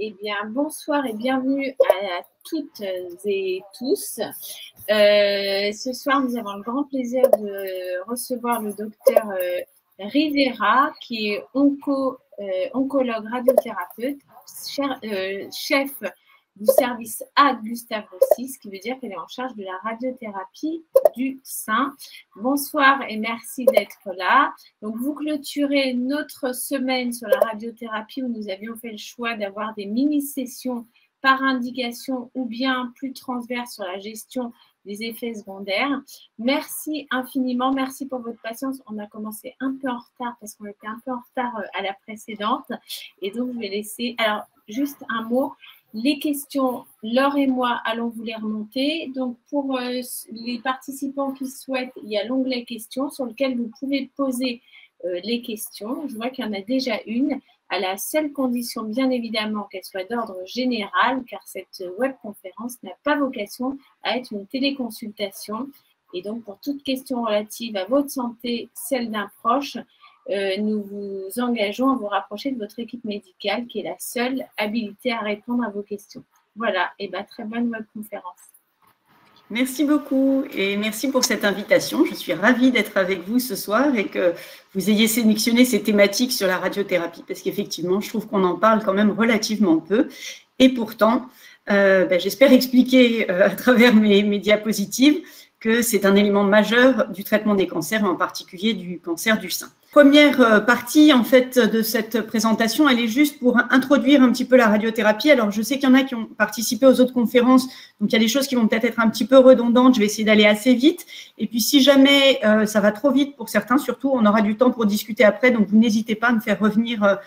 Eh bien, bonsoir et bienvenue à toutes et tous. Ce soir, nous avons le grand plaisir de recevoir le docteur Rivera, qui est oncologue radiothérapeute, chef du service A de Gustave Roussy, ce qui veut dire qu'elle est en charge de la radiothérapie du sein. Bonsoir et merci d'être là. Donc, vous clôturez notre semaine sur la radiothérapie où nous avions fait le choix d'avoir des mini-sessions par indication ou bien plus transverses sur la gestion des effets secondaires. Merci infiniment, merci pour votre patience. On a commencé un peu en retard parce qu'on était un peu en retard à la précédente. Et donc, je vais laisser… Alors, juste un mot. Les questions, Laure et moi allons vous les remonter. Donc, pour les participants qui souhaitent, il y a l'onglet questions sur lequel vous pouvez poser les questions. Je vois qu'il y en a déjà une, à la seule condition, bien évidemment, qu'elle soit d'ordre général, car cette webconférence n'a pas vocation à être une téléconsultation. Et donc, pour toute question relative à votre santé, celle d'un proche, nous vous engageons à vous rapprocher de votre équipe médicale qui est la seule habilitée à répondre à vos questions. Voilà, et bien très bonne webconférence. Merci beaucoup et merci pour cette invitation. Je suis ravie d'être avec vous ce soir et que vous ayez sélectionné ces thématiques sur la radiothérapie parce qu'effectivement, je trouve qu'on en parle quand même relativement peu. Et pourtant, j'espère expliquer à travers mes diapositives que c'est un élément majeur du traitement des cancers, et en particulier du cancer du sein. Première partie en fait de cette présentation, elle est juste pour introduire un petit peu la radiothérapie. Alors je sais qu'il y en a qui ont participé aux autres conférences, donc il y a des choses qui vont peut-être être un petit peu redondantes, je vais essayer d'aller assez vite. Et puis si jamais ça va trop vite pour certains, surtout on aura du temps pour discuter après, donc vous n'hésitez pas à me faire revenir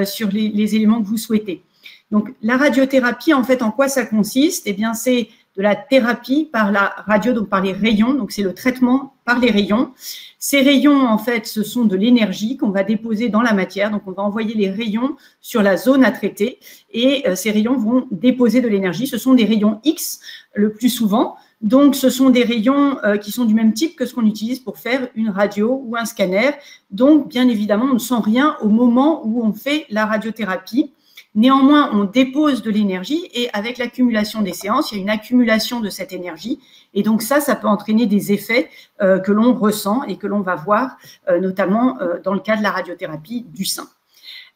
sur les éléments que vous souhaitez. Donc la radiothérapie, en fait, en quoi ça consiste? Eh bien c'est de la thérapie par la radio, donc par les rayons, donc c'est le traitement par les rayons. Ces rayons, en fait, ce sont de l'énergie qu'on va déposer dans la matière, donc on va envoyer les rayons sur la zone à traiter et ces rayons vont déposer de l'énergie. Ce sont des rayons X le plus souvent, donc ce sont des rayons qui sont du même type que ce qu'on utilise pour faire une radio ou un scanner. Donc, bien évidemment, on ne sent rien au moment où on fait la radiothérapie. Néanmoins, on dépose de l'énergie et avec l'accumulation des séances, il y a une accumulation de cette énergie. Et donc ça peut entraîner des effets que l'on ressent et que l'on va voir, notamment dans le cas de la radiothérapie du sein.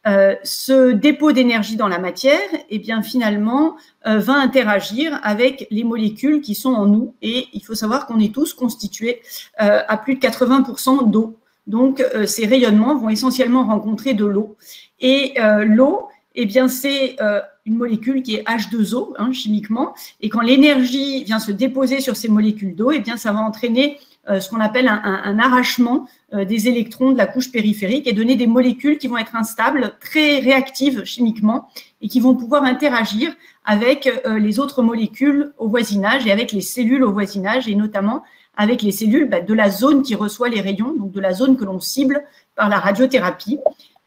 Ce dépôt d'énergie dans la matière, eh bien, finalement, va interagir avec les molécules qui sont en nous. Et il faut savoir qu'on est tous constitués à plus de 80% d'eau. Donc, ces rayonnements vont essentiellement rencontrer de l'eau. Et l'eau, eh bien, c'est une molécule qui est H2O, chimiquement. Et quand l'énergie vient se déposer sur ces molécules d'eau, eh bien, ça va entraîner ce qu'on appelle un arrachement des électrons de la couche périphérique et donner des molécules qui vont être instables, très réactives chimiquement et qui vont pouvoir interagir avec les autres molécules au voisinage et avec les cellules au voisinage et notamment avec les cellules de la zone qui reçoit les rayons, donc de la zone que l'on cible par la radiothérapie.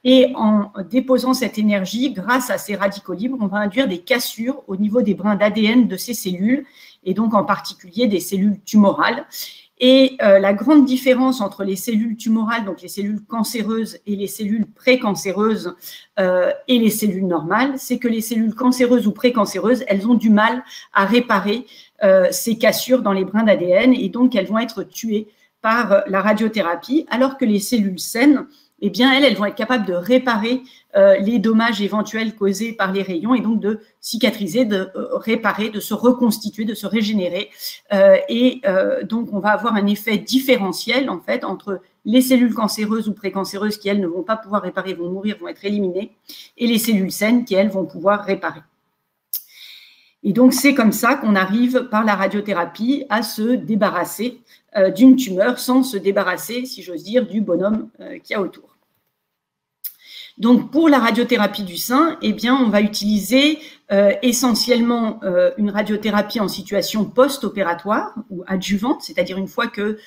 Et en déposant cette énergie, grâce à ces radicaux libres, on va induire des cassures au niveau des brins d'ADN de ces cellules, et donc en particulier des cellules tumorales. Et la grande différence entre les cellules tumorales, donc les cellules cancéreuses et les cellules précancéreuses et les cellules normales, c'est que les cellules cancéreuses ou précancéreuses, elles ont du mal à réparer ces cassures dans les brins d'ADN, et donc elles vont être tuées par la radiothérapie, alors que les cellules saines, eh bien, elles vont être capables de réparer les dommages éventuels causés par les rayons et donc de cicatriser, de réparer, de se reconstituer, de se régénérer. Donc, on va avoir un effet différentiel, en fait, entre les cellules cancéreuses ou précancéreuses qui, elles, ne vont pas pouvoir réparer, vont mourir, vont être éliminées, et les cellules saines qui, elles, vont pouvoir réparer. Et donc, c'est comme ça qu'on arrive, par la radiothérapie, à se débarrasser d'une tumeur sans se débarrasser, si j'ose dire, du bonhomme qu'il y a autour. Donc, pour la radiothérapie du sein, eh bien, on va utiliser essentiellement une radiothérapie en situation post-opératoire ou adjuvante, c'est-à-dire une fois que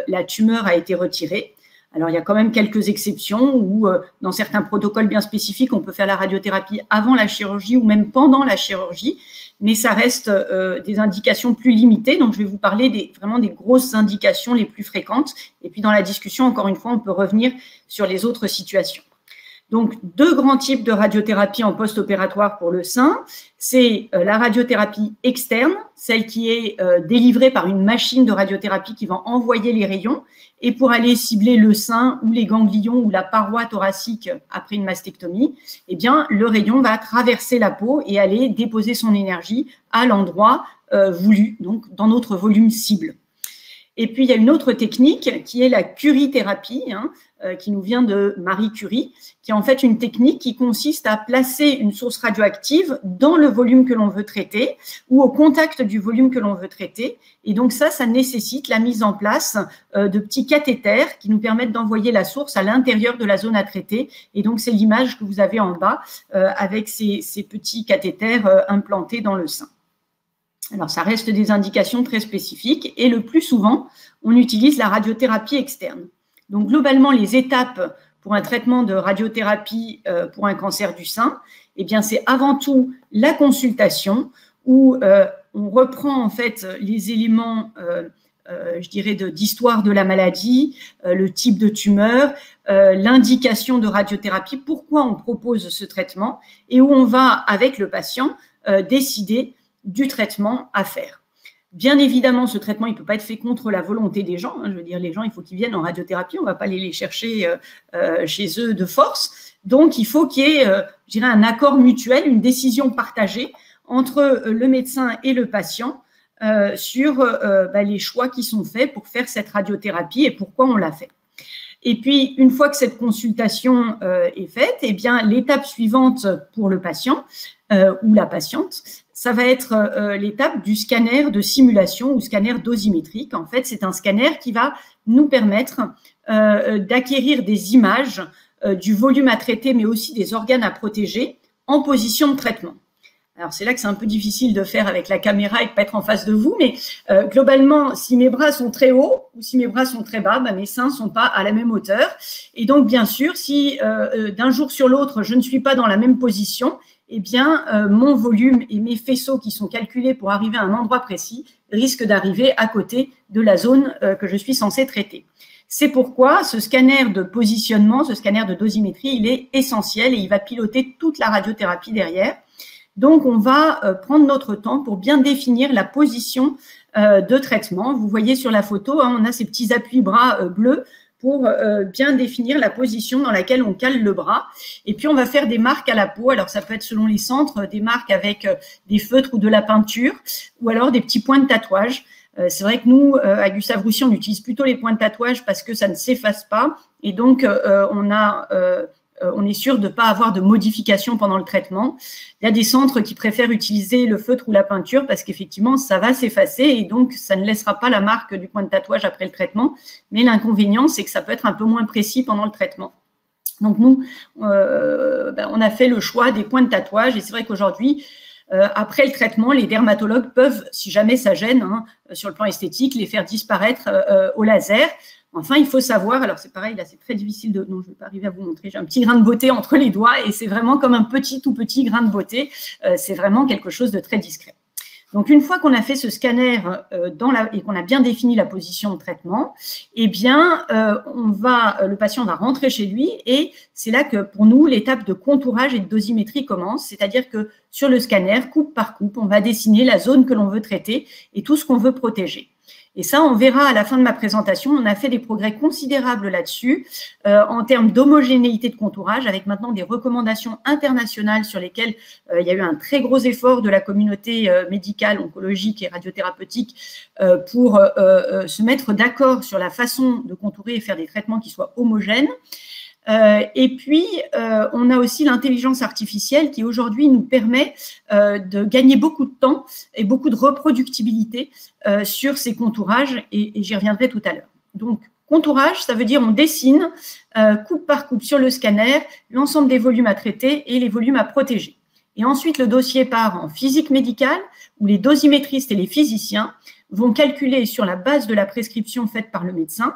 la tumeur a été retirée. Alors, il y a quand même quelques exceptions où, dans certains protocoles bien spécifiques, on peut faire la radiothérapie avant la chirurgie ou même pendant la chirurgie, mais ça reste des indications plus limitées. Donc, je vais vous parler vraiment des grosses indications les plus fréquentes. Et puis, dans la discussion, encore une fois, on peut revenir sur les autres situations. Donc, deux grands types de radiothérapie en post-opératoire pour le sein. C'est la radiothérapie externe, celle qui est délivrée par une machine de radiothérapie qui va envoyer les rayons. Et pour aller cibler le sein ou les ganglions ou la paroi thoracique après une mastectomie, eh bien, le rayon va traverser la peau et aller déposer son énergie à l'endroit voulu, donc dans notre volume cible. Et puis, il y a une autre technique qui est la curithérapie, qui nous vient de Marie Curie, qui est en fait une technique qui consiste à placer une source radioactive dans le volume que l'on veut traiter ou au contact du volume que l'on veut traiter. Et donc ça nécessite la mise en place de petits cathéters qui nous permettent d'envoyer la source à l'intérieur de la zone à traiter. Et donc, c'est l'image que vous avez en bas avec ces petits cathéters implantés dans le sein. Alors, ça reste des indications très spécifiques et le plus souvent, on utilise la radiothérapie externe. Donc, globalement, les étapes pour un traitement de radiothérapie pour un cancer du sein, eh bien, c'est avant tout la consultation où on reprend en fait les éléments, je dirais, d'histoire de la maladie, le type de tumeur, l'indication de radiothérapie, pourquoi on propose ce traitement et où on va, avec le patient, décider du traitement à faire. Bien évidemment, ce traitement, il ne peut pas être fait contre la volonté des gens. Je veux dire, les gens, il faut qu'ils viennent en radiothérapie. On ne va pas aller les chercher chez eux de force. Donc, il faut qu'il y ait, je dirais, un accord mutuel, une décision partagée entre le médecin et le patient sur les choix qui sont faits pour faire cette radiothérapie et pourquoi on l'a fait. Et puis, une fois que cette consultation est faite, eh bien, l'étape suivante pour le patient ou la patiente, ça va être l'étape du scanner de simulation ou scanner dosimétrique. En fait, c'est un scanner qui va nous permettre d'acquérir des images du volume à traiter, mais aussi des organes à protéger en position de traitement. Alors, c'est là que c'est un peu difficile de faire avec la caméra et de ne pas être en face de vous, mais globalement, si mes bras sont très hauts ou si mes bras sont très bas, mes seins ne sont pas à la même hauteur. Et donc, bien sûr, si d'un jour sur l'autre, je ne suis pas dans la même position, eh bien, mon volume et mes faisceaux qui sont calculés pour arriver à un endroit précis risquent d'arriver à côté de la zone que je suis censée traiter. C'est pourquoi ce scanner de positionnement, ce scanner de dosimétrie, il est essentiel et il va piloter toute la radiothérapie derrière. Donc, on va prendre notre temps pour bien définir la position de traitement. Vous voyez sur la photo, on a ces petits appuis-bras bleus pour bien définir la position dans laquelle on cale le bras. Et puis, on va faire des marques à la peau. Alors, ça peut être selon les centres, des marques avec des feutres ou de la peinture, ou alors des petits points de tatouage. C'est vrai que nous, à Gustave Roussy, on utilise plutôt les points de tatouage parce que ça ne s'efface pas. Et donc, on est sûr de ne pas avoir de modification pendant le traitement. Il y a des centres qui préfèrent utiliser le feutre ou la peinture parce qu'effectivement, ça va s'effacer et donc ça ne laissera pas la marque du point de tatouage après le traitement. Mais l'inconvénient, c'est que ça peut être un peu moins précis pendant le traitement. Donc nous, on a fait le choix des points de tatouage et c'est vrai qu'aujourd'hui, après le traitement, les dermatologues peuvent, si jamais ça gêne, sur le plan esthétique, les faire disparaître au laser. Enfin, il faut savoir, alors c'est pareil, là c'est très difficile de… Non, je ne vais pas arriver à vous montrer, j'ai un petit grain de beauté entre les doigts et c'est vraiment comme un tout petit grain de beauté, c'est vraiment quelque chose de très discret. Donc, une fois qu'on a fait ce scanner et qu'on a bien défini la position de traitement, eh bien, le patient va rentrer chez lui et c'est là que pour nous, l'étape de contourage et de dosimétrie commence, c'est-à-dire que sur le scanner, coupe par coupe, on va dessiner la zone que l'on veut traiter et tout ce qu'on veut protéger. Et ça, on verra à la fin de ma présentation, on a fait des progrès considérables là-dessus en termes d'homogénéité de contourage, avec maintenant des recommandations internationales sur lesquelles il y a eu un très gros effort de la communauté médicale, oncologique et radiothérapeutique pour se mettre d'accord sur la façon de contourer et faire des traitements qui soient homogènes. Et puis, on a aussi l'intelligence artificielle qui aujourd'hui nous permet de gagner beaucoup de temps et beaucoup de reproductibilité sur ces contourages et j'y reviendrai tout à l'heure. Donc, contourage, ça veut dire on dessine coupe par coupe sur le scanner l'ensemble des volumes à traiter et les volumes à protéger. Et ensuite, le dossier part en physique médicale où les dosimétristes et les physiciens vont calculer sur la base de la prescription faite par le médecin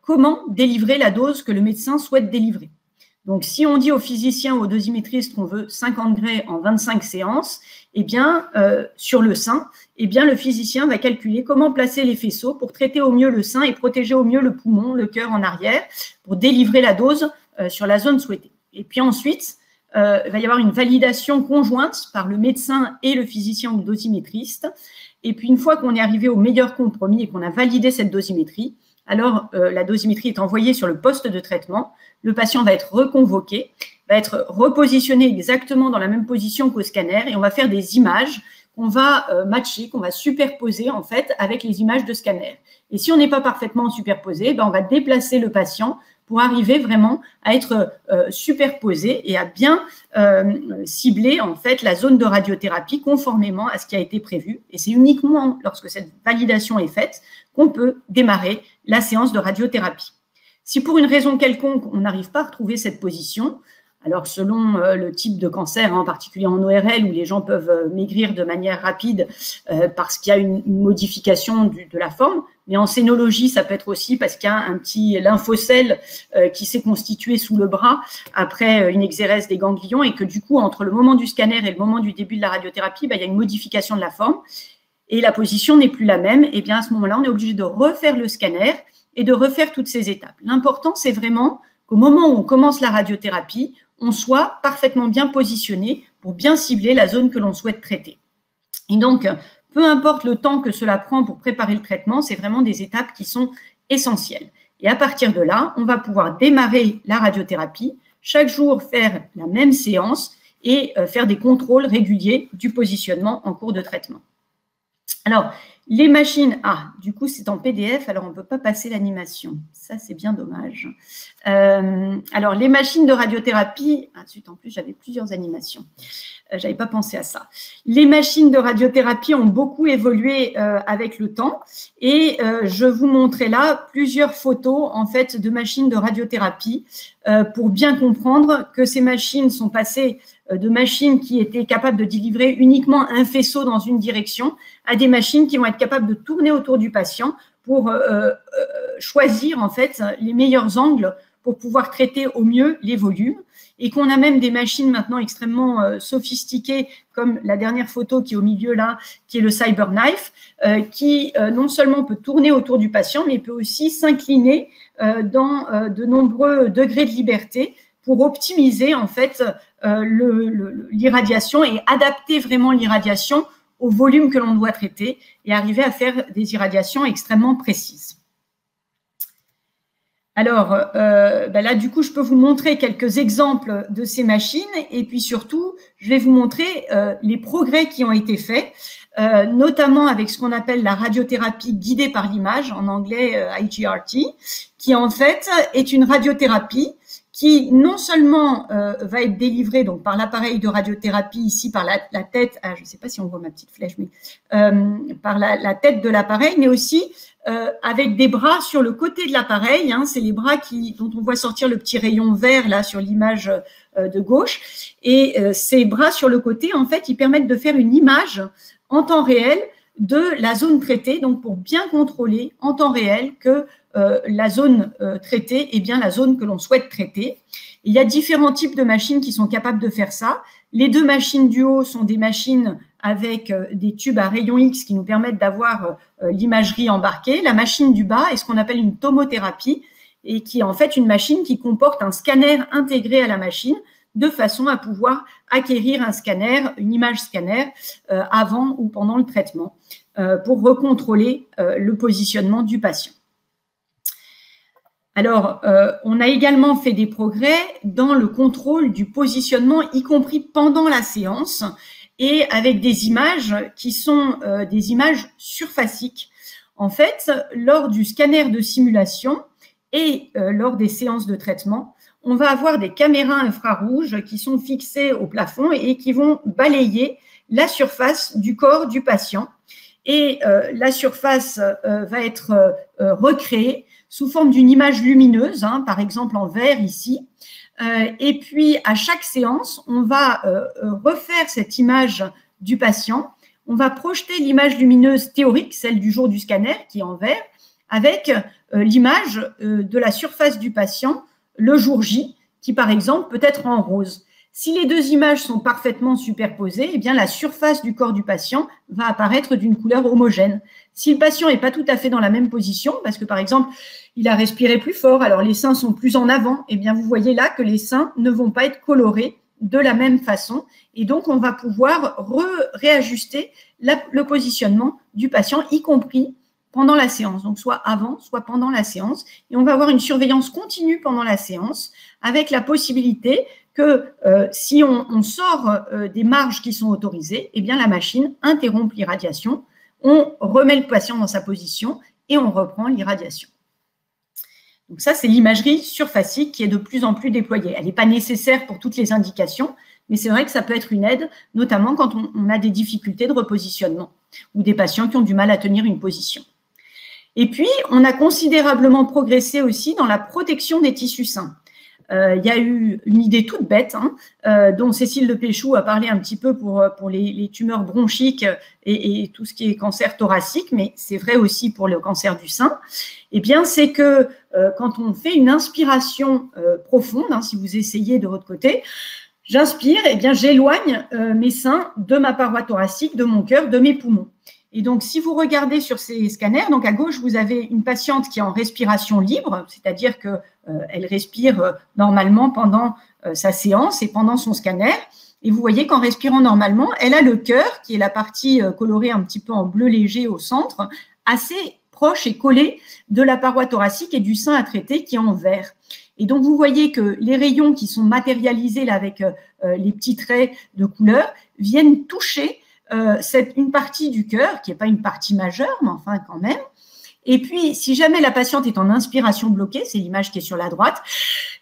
comment délivrer la dose que le médecin souhaite délivrer. Donc, si on dit au physicien ou au dosimétriste qu'on veut 50 degrés en 25 séances, eh bien, sur le sein, eh bien, le physicien va calculer comment placer les faisceaux pour traiter au mieux le sein et protéger au mieux le poumon, le cœur en arrière, pour délivrer la dose sur la zone souhaitée. Et puis ensuite, il va y avoir une validation conjointe par le médecin et le physicien ou le dosimétriste. Et puis, une fois qu'on est arrivé au meilleur compromis et qu'on a validé cette dosimétrie, alors la dosimétrie est envoyée sur le poste de traitement. Le patient va être reconvoqué, va être repositionné exactement dans la même position qu'au scanner et on va faire des images qu'on va matcher, qu'on va superposer en fait avec les images de scanner. Et si on n'est pas parfaitement superposé, on va déplacer le patient pour arriver vraiment à être superposé et à bien cibler en fait la zone de radiothérapie conformément à ce qui a été prévu. Et c'est uniquement lorsque cette validation est faite qu'on peut démarrer la séance de radiothérapie. Si pour une raison quelconque, on n'arrive pas à retrouver cette position, alors selon le type de cancer, en particulier en ORL, où les gens peuvent maigrir de manière rapide parce qu'il y a une modification de la forme, mais en scénologie, ça peut être aussi parce qu'il y a un petit lymphocèle qui s'est constitué sous le bras après une exérèse des ganglions et que du coup, entre le moment du scanner et le moment du début de la radiothérapie, il y a une modification de la forme et la position n'est plus la même. Et bien à ce moment-là, on est obligé de refaire le scanner et de refaire toutes ces étapes. L'important, c'est vraiment qu'au moment où on commence la radiothérapie, on soit parfaitement bien positionné pour bien cibler la zone que l'on souhaite traiter. Et donc, peu importe le temps que cela prend pour préparer le traitement, c'est vraiment des étapes qui sont essentielles. Et à partir de là, on va pouvoir démarrer la radiothérapie, chaque jour faire la même séance et faire des contrôles réguliers du positionnement en cours de traitement. Alors, les machines, du coup, c'est en PDF, alors on ne peut pas passer l'animation. Ça, c'est bien dommage. Alors, les machines de radiothérapie, en plus, j'avais plusieurs animations. Je n'avais pas pensé à ça. Les machines de radiothérapie ont beaucoup évolué avec le temps et je vous montrais là plusieurs photos, en fait, de machines de radiothérapie pour bien comprendre que ces machines sont passées de machines qui étaient capables de délivrer uniquement un faisceau dans une direction à des machines qui vont être capables de tourner autour du patient pour choisir en fait les meilleurs angles pour pouvoir traiter au mieux les volumes et qu'on a même des machines maintenant extrêmement sophistiquées comme la dernière photo qui est au milieu là, qui est le CyberKnife, qui non seulement peut tourner autour du patient mais peut aussi s'incliner dans de nombreux degrés de liberté pour optimiser en fait l'irradiation et adapter vraiment l'irradiation au volume que l'on doit traiter et arriver à faire des irradiations extrêmement précises. Alors, là, du coup, je peux vous montrer quelques exemples de ces machines et puis surtout, je vais vous montrer les progrès qui ont été faits, notamment avec ce qu'on appelle la radiothérapie guidée par l'image, en anglais IGRT, qui en fait est une radiothérapie qui non seulement va être délivrée donc par l'appareil de radiothérapie ici par la tête, je ne sais pas si on voit ma petite flèche, mais par la tête de l'appareil, mais aussi avec des bras sur le côté de l'appareil. C'est les bras dont on voit sortir le petit rayon vert là sur l'image de gauche. Et ces bras sur le côté, en fait, ils permettent de faire une image en temps réel de la zone traitée, donc pour bien contrôler en temps réel que la zone traitée est bien la zone que l'on souhaite traiter. Il y a différents types de machines qui sont capables de faire ça. Les deux machines du haut sont des machines avec des tubes à rayons X qui nous permettent d'avoir l'imagerie embarquée. La machine du bas est ce qu'on appelle une tomothérapie et qui est en fait une machine qui comporte un scanner intégré à la machine de façon à pouvoir acquérir un scanner, une image scanner avant ou pendant le traitement pour recontrôler le positionnement du patient. Alors, on a également fait des progrès dans le contrôle du positionnement, y compris pendant la séance, et avec des images qui sont des images surfaciques. En fait, lors du scanner de simulation et lors des séances de traitement, on va avoir des caméras infrarouges qui sont fixées au plafond et qui vont balayer la surface du corps du patient. Et la surface va être recréée sous forme d'une image lumineuse, par exemple en vert ici. Et puis, à chaque séance, on va refaire cette image du patient. On va projeter l'image lumineuse théorique, celle du jour du scanner, qui est en vert, avec l'image de la surface du patient le jour J, qui, par exemple, peut être en rose. Si les deux images sont parfaitement superposées, eh bien la surface du corps du patient va apparaître d'une couleur homogène. Si le patient n'est pas tout à fait dans la même position, parce que par exemple, il a respiré plus fort, alors les seins sont plus en avant, eh bien vous voyez là que les seins ne vont pas être colorés de la même façon. Et donc, on va pouvoir réajuster le positionnement du patient, y compris pendant la séance, donc soit avant, soit pendant la séance. Et on va avoir une surveillance continue pendant la séance avec la possibilité que si on sort des marges qui sont autorisées, eh bien la machine interrompt l'irradiation, on remet le patient dans sa position et on reprend l'irradiation. Donc ça, c'est l'imagerie surfacique qui est de plus en plus déployée. Elle n'est pas nécessaire pour toutes les indications, mais c'est vrai que ça peut être une aide, notamment quand on a des difficultés de repositionnement ou des patients qui ont du mal à tenir une position. Et puis, on a considérablement progressé aussi dans la protection des tissus sains. Il y a eu une idée toute bête, dont Cécile de Péchou a parlé un petit peu pour les tumeurs bronchiques et tout ce qui est cancer thoracique, mais c'est vrai aussi pour le cancer du sein. Eh bien, c'est que quand on fait une inspiration profonde, si vous essayez de votre côté, j'inspire, eh bien, j'éloigne mes seins de ma paroi thoracique, de mon cœur, de mes poumons. Et donc, si vous regardez sur ces scanners, donc à gauche, vous avez une patiente qui est en respiration libre, c'est-à-dire qu'elle respire normalement pendant sa séance et pendant son scanner. Et vous voyez qu'en respirant normalement, elle a le cœur, qui est la partie colorée un petit peu en bleu léger au centre, assez proche et collé de la paroi thoracique et du sein à traiter qui est en vert. Et donc, vous voyez que les rayons qui sont matérialisés là avec les petits traits de couleur viennent toucher une partie du cœur, qui n'est pas une partie majeure, mais enfin quand même. Et puis, si jamais la patiente est en inspiration bloquée, c'est l'image qui est sur la droite,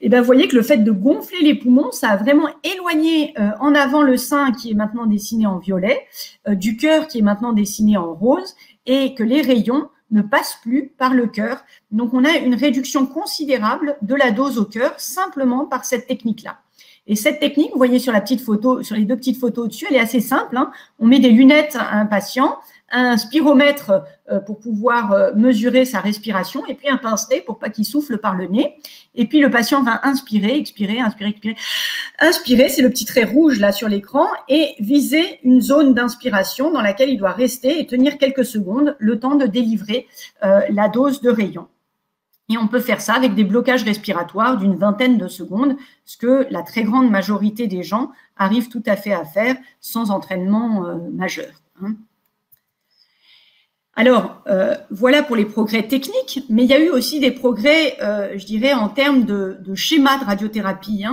et bien vous voyez que le fait de gonfler les poumons, ça a vraiment éloigné en avant le sein qui est maintenant dessiné en violet, du cœur qui est maintenant dessiné en rose, et que les rayons ne passent plus par le cœur. Donc, on a une réduction considérable de la dose au cœur simplement par cette technique-là. Et cette technique, vous voyez sur la petite photo, sur les deux petites photos au-dessus, elle est assez simple. On met des lunettes à un patient, un spiromètre pour pouvoir mesurer sa respiration et puis un pince-nez pour pas qu'il souffle par le nez. Et puis le patient va inspirer, expirer, inspirer, expirer. Inspirer, c'est le petit trait rouge là sur l'écran et viser une zone d'inspiration dans laquelle il doit rester et tenir quelques secondes le temps de délivrer la dose de rayon. Et on peut faire ça avec des blocages respiratoires d'une vingtaine de secondes, ce que la très grande majorité des gens arrivent tout à fait à faire sans entraînement majeur. Alors, voilà pour les progrès techniques, mais il y a eu aussi des progrès, je dirais, en termes de schémas de radiothérapie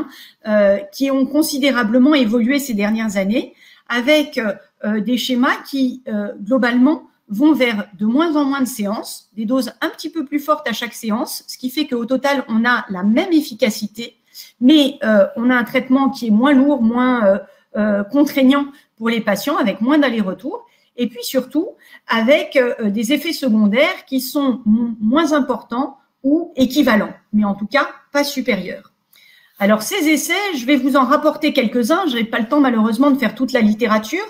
qui ont considérablement évolué ces dernières années, avec des schémas qui, globalement, vont vers de moins en moins de séances, des doses un petit peu plus fortes à chaque séance, ce qui fait qu'au total, on a la même efficacité, mais on a un traitement qui est moins lourd, moins contraignant pour les patients, avec moins d'allers-retours, et puis surtout avec des effets secondaires qui sont moins importants ou équivalents, mais en tout cas pas supérieurs. Alors, ces essais, je vais vous en rapporter quelques-uns. Je n'ai pas le temps, malheureusement, de faire toute la littérature,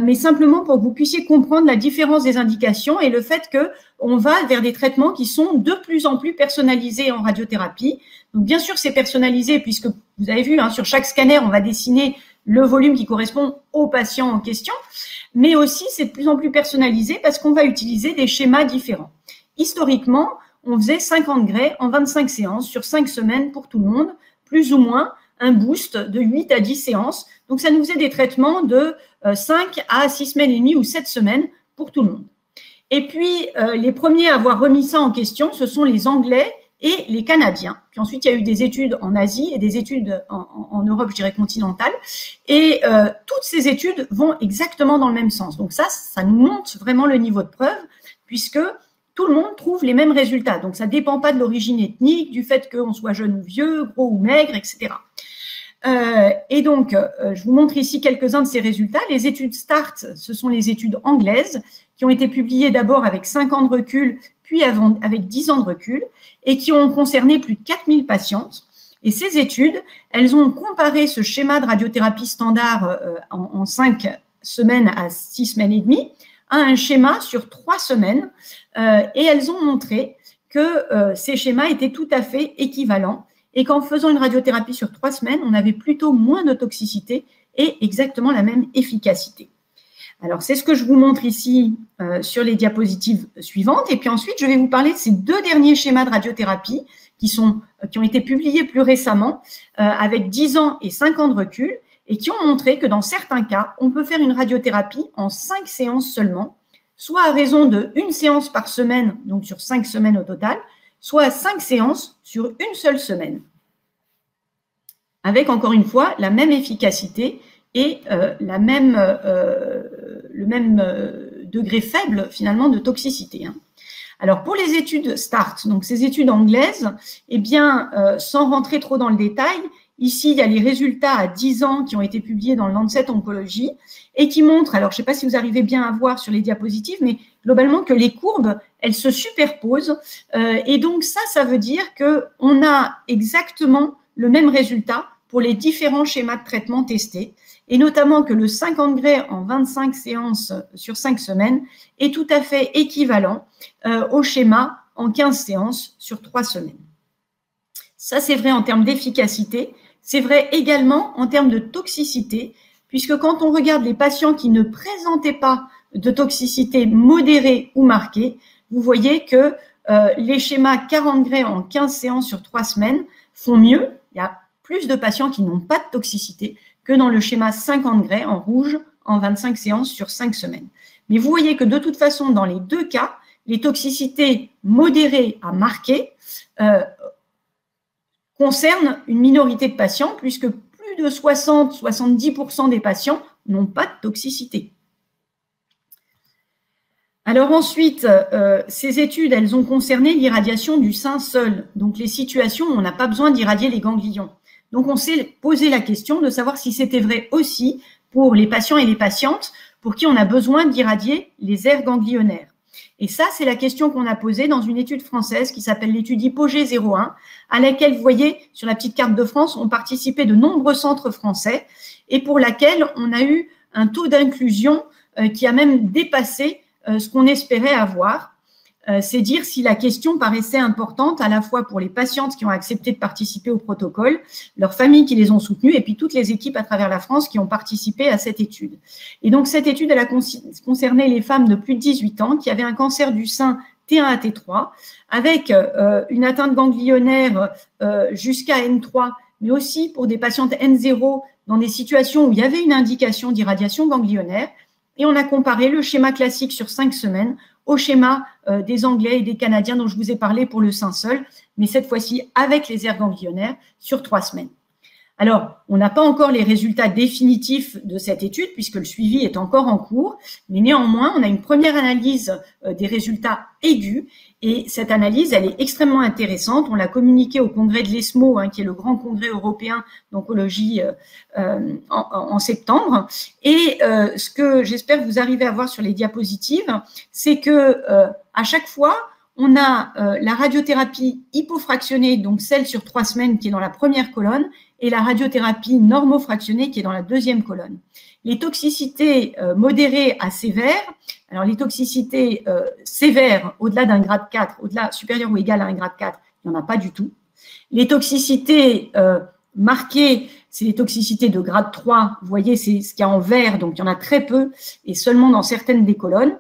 mais simplement pour que vous puissiez comprendre la différence des indications et le fait qu'on va vers des traitements qui sont de plus en plus personnalisés en radiothérapie. Donc, bien sûr, c'est personnalisé puisque vous avez vu, sur chaque scanner, on va dessiner le volume qui correspond au patient en question, mais aussi, c'est de plus en plus personnalisé parce qu'on va utiliser des schémas différents. Historiquement, on faisait 50 grès en 25 séances sur 5 semaines pour tout le monde, plus ou moins un boost de 8 à 10 séances. Donc, ça nous faisait des traitements de 5 à 6 semaines et demie ou 7 semaines pour tout le monde. Et puis, les premiers à avoir remis ça en question, ce sont les Anglais et les Canadiens. Puis ensuite, il y a eu des études en Asie et des études en Europe, je dirais, continentale. Et toutes ces études vont exactement dans le même sens. Donc ça nous montre vraiment le niveau de preuve, puisque tout le monde trouve les mêmes résultats. Donc, ça ne dépend pas de l'origine ethnique, du fait qu'on soit jeune ou vieux, gros ou maigre, etc. Et donc, je vous montre ici quelques-uns de ces résultats. Les études START, ce sont les études anglaises qui ont été publiées d'abord avec 5 ans de recul, puis avec 10 ans de recul, et qui ont concerné plus de 4000 patientes. Et ces études, elles ont comparé ce schéma de radiothérapie standard en 5 semaines à 6 semaines et demie à un schéma sur 3 semaines, et elles ont montré que ces schémas étaient tout à fait équivalents et qu'en faisant une radiothérapie sur 3 semaines, on avait plutôt moins de toxicité et exactement la même efficacité. Alors, c'est ce que je vous montre ici sur les diapositives suivantes. Et puis ensuite, je vais vous parler de ces 2 derniers schémas de radiothérapie qui ont été publiés plus récemment avec 10 ans et 5 ans de recul et qui ont montré que dans certains cas, on peut faire une radiothérapie en 5 séances seulement, soit à raison de 1 séance par semaine, donc sur 5 semaines au total, soit à 5 séances sur une seule semaine, avec encore une fois la même efficacité et le même degré faible finalement de toxicité. Alors pour les études START, donc ces études anglaises, eh bien sans rentrer trop dans le détail, ici il y a les résultats à 10 ans qui ont été publiés dans le Lancet Oncology et qui montrent, alors je ne sais pas si vous arrivez bien à voir sur les diapositives, mais globalement que les courbes, elles se superposent et donc ça veut dire qu'on a exactement le même résultat pour les différents schémas de traitement testés, et notamment que le 50 Gray en 25 séances sur 5 semaines est tout à fait équivalent au schéma en 15 séances sur 3 semaines. Ça, c'est vrai en termes d'efficacité, c'est vrai également en termes de toxicité, puisque quand on regarde les patients qui ne présentaient pas de toxicité modérée ou marquée, vous voyez que les schémas 40 Gray en 15 séances sur 3 semaines font mieux. Il y a plus de patients qui n'ont pas de toxicité que dans le schéma 50 Gray en rouge en 25 séances sur 5 semaines. Mais vous voyez que de toute façon, dans les 2 cas, les toxicités modérées à marquées concernent une minorité de patients, puisque plus de 60-70% des patients n'ont pas de toxicité. Alors ensuite, ces études, elles ont concerné l'irradiation du sein seul, donc les situations où on n'a pas besoin d'irradier les ganglions. Donc, on s'est posé la question de savoir si c'était vrai aussi pour les patients et les patientes pour qui on a besoin d'irradier les aires ganglionnaires. Et ça, c'est la question qu'on a posée dans une étude française qui s'appelle l'étude Hypogée 01, à laquelle, vous voyez, sur la petite carte de France, ont participé de nombreux centres français et pour laquelle on a eu un taux d'inclusion qui a même dépassé ce qu'on espérait avoir. C'est dire si la question paraissait importante à la fois pour les patientes qui ont accepté de participer au protocole, leurs familles qui les ont soutenues et puis toutes les équipes à travers la France qui ont participé à cette étude. Et donc, cette étude, elle a concerné les femmes de plus de 18 ans qui avaient un cancer du sein T1 à T3 avec une atteinte ganglionnaire jusqu'à N3, mais aussi pour des patientes N0 dans des situations où il y avait une indication d'irradiation ganglionnaire. Et on a comparé le schéma classique sur 5 semaines au schéma des Anglais et des Canadiens dont je vous ai parlé pour le sein seul, mais cette fois-ci avec les aires ganglionnaires sur 3 semaines. Alors, on n'a pas encore les résultats définitifs de cette étude puisque le suivi est encore en cours, mais néanmoins, on a une première analyse des résultats aigus et cette analyse, elle est extrêmement intéressante. On l'a communiquée au congrès de l'ESMO, qui est le grand congrès européen d'oncologie en septembre. Et ce que j'espère que vous arrivez à voir sur les diapositives, c'est que à chaque fois, on a la radiothérapie hypofractionnée, donc celle sur 3 semaines qui est dans la première colonne, et la radiothérapie normofractionnée qui est dans la deuxième colonne. Les toxicités modérées à sévères, alors les toxicités sévères au-delà d'un grade 4, au-delà supérieur ou égal à un grade 4, il n'y en a pas du tout. Les toxicités marquées, c'est les toxicités de grade 3, vous voyez, c'est ce qu'il y a en vert, donc il y en a très peu et seulement dans certaines des colonnes.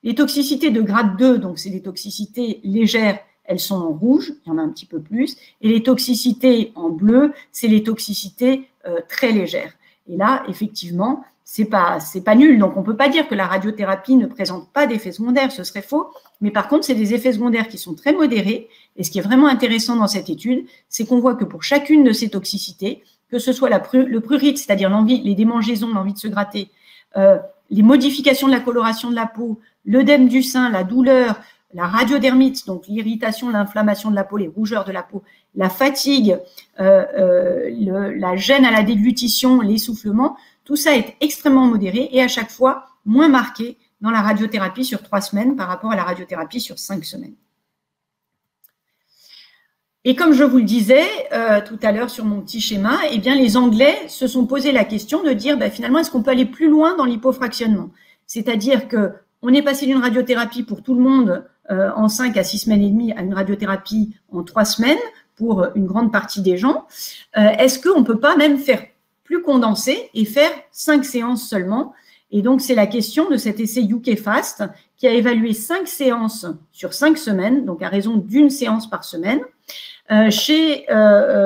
Les toxicités de grade 2, donc c'est des toxicités légères, elles sont en rouge, il y en a un petit peu plus. Et les toxicités en bleu, c'est les toxicités très légères. Et là, effectivement, c'est pas nul. Donc, on ne peut pas dire que la radiothérapie ne présente pas d'effets secondaires, ce serait faux. Mais par contre, c'est des effets secondaires qui sont très modérés. Et ce qui est vraiment intéressant dans cette étude, c'est qu'on voit que pour chacune de ces toxicités, que ce soit le prurite, c'est-à-dire les démangeaisons, l'envie de se gratter, les modifications de la coloration de la peau, l'œdème du sein, la douleur, la radiodermite, donc l'irritation, l'inflammation de la peau, les rougeurs de la peau, la fatigue, la gêne à la déglutition, l'essoufflement, tout ça est extrêmement modéré et à chaque fois moins marqué dans la radiothérapie sur 3 semaines par rapport à la radiothérapie sur 5 semaines. Et comme je vous le disais tout à l'heure sur mon petit schéma, eh bien les Anglais se sont posé la question de dire finalement est-ce qu'on peut aller plus loin dans l'hypofractionnement? C'est-à-dire que on est passé d'une radiothérapie pour tout le monde en 5 à 6 semaines et demie à une radiothérapie en 3 semaines pour une grande partie des gens. Est-ce qu'on ne peut pas même faire plus condensé et faire 5 séances seulement? Et donc, c'est la question de cet essai UK Fast qui a évalué 5 séances sur 5 semaines, donc à raison d'une séance par semaine, chez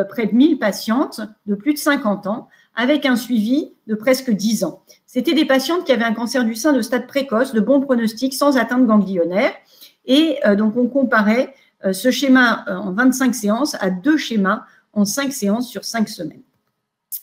près de 1000 patientes de plus de 50 ans, avec un suivi de presque 10 ans. C'était des patientes qui avaient un cancer du sein de stade précoce, de bon pronostic, sans atteinte ganglionnaire. Et donc, on comparait ce schéma en 25 séances à 2 schémas en 5 séances sur 5 semaines.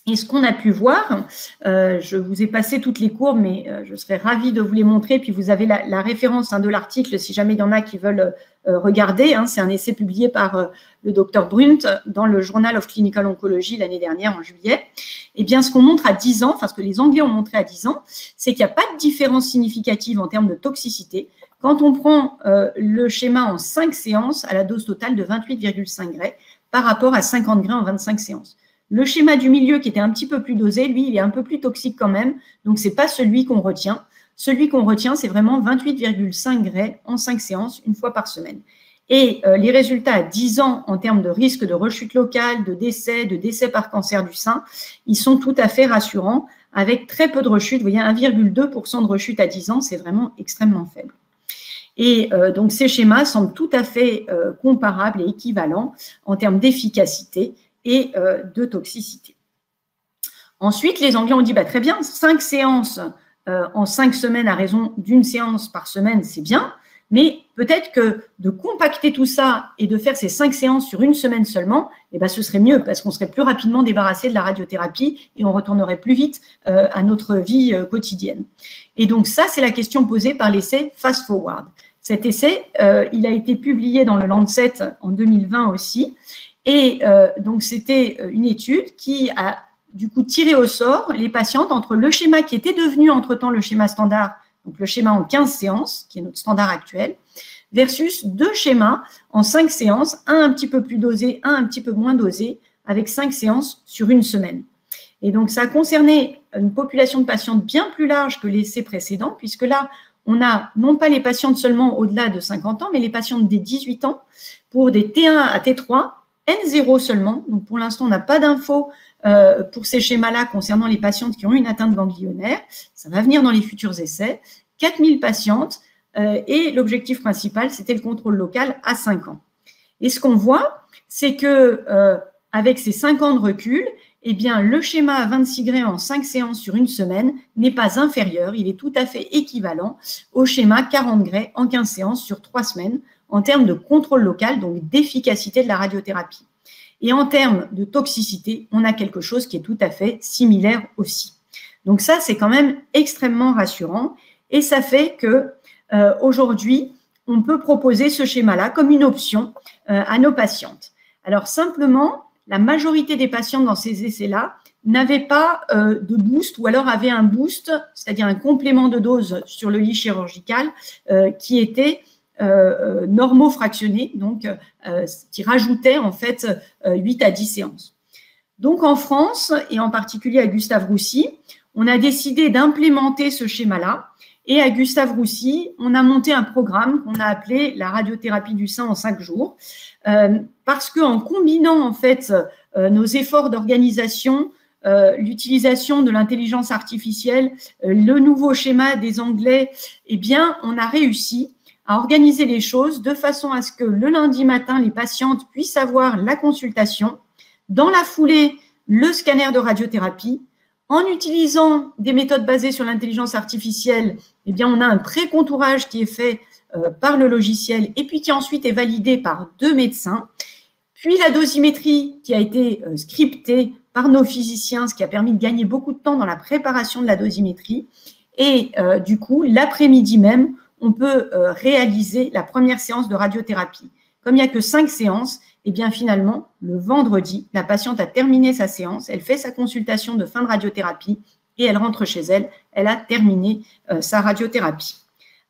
Et ce qu'on a pu voir, je vous ai passé toutes les courbes, mais je serais ravie de vous les montrer. Puis vous avez la référence de l'article si jamais il y en a qui veulent regarder. C'est un essai publié par le docteur Brunt dans le Journal of Clinical Oncology l'année dernière, en juillet. Eh bien, ce qu'on montre à 10 ans, enfin ce que les Anglais ont montré à 10 ans, c'est qu'il n'y a pas de différence significative en termes de toxicité quand on prend le schéma en 5 séances à la dose totale de 28,5 gray par rapport à 50 gray en 25 séances. Le schéma du milieu, qui était un petit peu plus dosé, lui, il est un peu plus toxique quand même. Donc, ce n'est pas celui qu'on retient. Celui qu'on retient, c'est vraiment 28,5 gray en 5 séances, une fois par semaine. Et les résultats à 10 ans en termes de risque de rechute locale, de décès par cancer du sein, ils sont tout à fait rassurants, avec très peu de rechute. Vous voyez, 1,2% de rechute à 10 ans, c'est vraiment extrêmement faible. Et donc, ces schémas semblent tout à fait comparables et équivalents en termes d'efficacité et de toxicité. Ensuite, les Anglais ont dit, très bien, 5 séances en 5 semaines à raison d'une séance par semaine, c'est bien, mais peut-être que de compacter tout ça et de faire ces 5 séances sur une semaine seulement, ce serait mieux parce qu'on serait plus rapidement débarrassé de la radiothérapie et on retournerait plus vite à notre vie quotidienne. Et donc ça, c'est la question posée par l'essai Fast Forward. Cet essai, il a été publié dans le Lancet en 2020 aussi. Et donc, c'était une étude qui a du coup tiré au sort les patientes entre le schéma qui était devenu entre-temps le schéma standard, donc le schéma en 15 séances, qui est notre standard actuel, versus 2 schémas en 5 séances, un petit peu plus dosé, un petit peu moins dosé, avec 5 séances sur une semaine. Et donc, ça a concerné une population de patientes bien plus large que l'essai précédent, puisque là, on a non pas les patientes seulement au-delà de 50 ans, mais les patientes des 18 ans pour des T1 à T3, N0 seulement. Donc, pour l'instant, on n'a pas d'infos pour ces schémas-là concernant les patientes qui ont une atteinte ganglionnaire. Ça va venir dans les futurs essais. 4000 patientes et l'objectif principal, c'était le contrôle local à 5 ans. Et ce qu'on voit, c'est que avec ces 5 ans de recul, eh bien, le schéma à 26 gray en 5 séances sur une semaine n'est pas inférieur. Il est tout à fait équivalent au schéma 40 gray en 15 séances sur 3 semaines en termes de contrôle local, donc d'efficacité de la radiothérapie. Et en termes de toxicité, on a quelque chose qui est tout à fait similaire aussi. Donc ça, c'est quand même extrêmement rassurant et ça fait que aujourd'hui, on peut proposer ce schéma-là comme une option à nos patientes. Alors simplement, la majorité des patientes dans ces essais-là n'avaient pas de boost ou alors avaient un boost, c'est-à-dire un complément de dose sur le lit chirurgical qui était normofractionné, donc qui rajoutait en fait 8 à 10 séances. Donc en France, et en particulier à Gustave-Roussy, on a décidé d'implémenter ce schéma-là. Et à Gustave-Roussy, on a monté un programme qu'on a appelé la radiothérapie du sein en 5 jours, parce qu'en combinant en fait nos efforts d'organisation, l'utilisation de l'intelligence artificielle, le nouveau schéma des Anglais, eh bien, on a réussi à organiser les choses de façon à ce que le lundi matin, les patientes puissent avoir la consultation, dans la foulée, le scanner de radiothérapie. En utilisant des méthodes basées sur l'intelligence artificielle, eh bien, on a un pré-contourage qui est fait par le logiciel et puis qui ensuite est validé par 2 médecins. Puis la dosimétrie qui a été scriptée par nos physiciens, ce qui a permis de gagner beaucoup de temps dans la préparation de la dosimétrie. Et du coup, l'après-midi même, on peut réaliser la première séance de radiothérapie. Comme il n'y a que 5 séances, eh bien finalement, le vendredi, la patiente a terminé sa séance, elle fait sa consultation de fin de radiothérapie et elle rentre chez elle, elle a terminé sa radiothérapie.